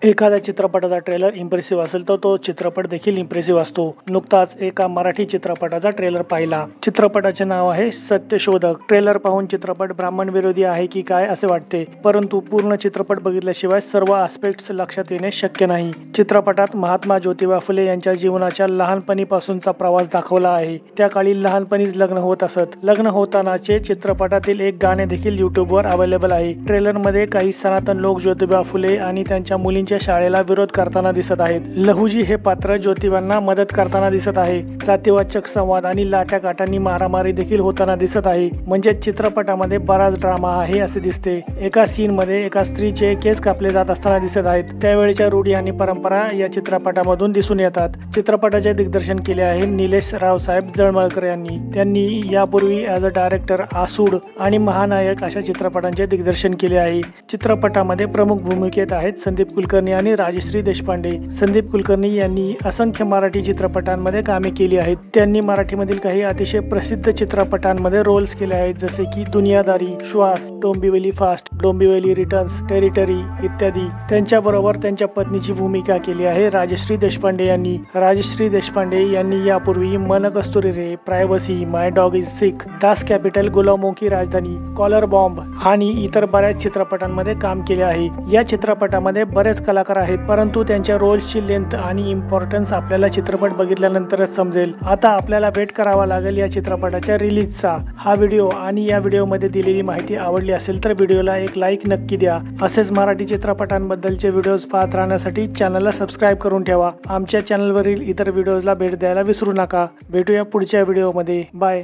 एखाद्या चित्रपटाचा trailer impressive असेल तर तो चित्रपट देखील इम्प्रेसिव्ह असतो। नुकताच एका मराठी चित्रपटाचा ट्रेलर पाहिला। चित्रपटाचे नाव आहे सत्यशोधक। ट्रेलर पाहून चित्रपट ब्राह्मण विरोधी आहे की काय असे वाटते, परंतु पूर्ण चित्रपट बघितल्याशिवाय सर्व आस्पेक्ट्स लक्षात येणे शक्य नाही। चित्रपटात महात्मा ज्योतिबा फुले यांच्या जीवनाच्या लहानपणीपासूनचा प्रवास दाखवला आहे। त्या काळी लहानपणीच लग्न होत असत। लग्न होतानाचे चित्रपटातील एक गाणे देखील यूट्यूबवर अवेलेबल आहे। ट्रेलर मध्ये काही सनातन लोक ज्योतिबा फुले आणि त्यांच्या मुलींच्या शाळेला विरोध करताना दिसत आहेत। लहुजी हे पात्र ज्योतिबांना मदत करताना दिसत आहे। जातीवाचक संवाद आणि लाट्याकाठांनी मारामारी देखील होताना दिसत आहे। म्हणजे चित्रपटामध्ये बराच ड्रामा आहे असे दिसते। एका सीन मध्ये एका स्त्रीचे केस कापले जात असताना दिसत आहेत। त्यावेळेच्या रूढी आणि परंपरा या चित्रपटामधून दिसून येतात। चित्रपटाचे दिग्दर्शन केले आहे निलेश रावसाहेब जळमळकर यांनी। त्यांनी यापूर्वी ॲज अ डायरेक्टर आसूड आणि महानायक अशा चित्रपटांचे दिग्दर्शन केले आहे। चित्रपटामध्ये प्रमुख भूमिकेत आहेत संदीप कुलकर्णी आणि राजश्री देशपांडे। संदीप कुलकर्णी यांनी असंख्य मराठी चित्रपटांमध्ये कामे केली आहेत। त्यांनी मराठीमधील काही अतिशय प्रसिद्ध चित्रपटांमध्ये रोल्स केले आहेत, जसे की दुनियादारी, श्वास, Dombivli fast, Dombivli returns, territory इत्यादी। त्यांच्याबरोबर त्यांच्या पत्नीची भूमिका केली आहे राजश्री देशपांडे यांनी। राजश्री देशपांडे यांनी यापूर्वी Man Kasturi Re, privacy, my dog is sick, Das Kapital, गुलामों की राजधानी, कॉलर बॉम्ब आणि इतर बऱ्याच चित्रपटांमध्ये काम केले आहे। या चित्रपटामध्ये बरेच कलाकार आहेत, परंतु त्यांच्या रोल्सची लेंथ आणि इम्पॉर्टन्स आपल्याला चित्रपट बघितल्यानंतरच समजेल। आता आपल्याला वेट करावा लागेल या चित्रपटाच्या रिलीजचा। हा व्हिडिओ आणि या व्हिडिओमध्ये दिलेली माहिती आवडली असेल तर व्हिडिओला एक लाईक नक्की द्या। असेच मराठी चित्रपटांबद्दलचे व्हिडिओज पाहत राहण्यासाठी चॅनलला सबस्क्राईब करून ठेवा। आमच्या चॅनलवरील इतर व्हिडिओजला भेट द्यायला विसरू नका। भेटूया पुढच्या व्हिडिओमध्ये। बाय।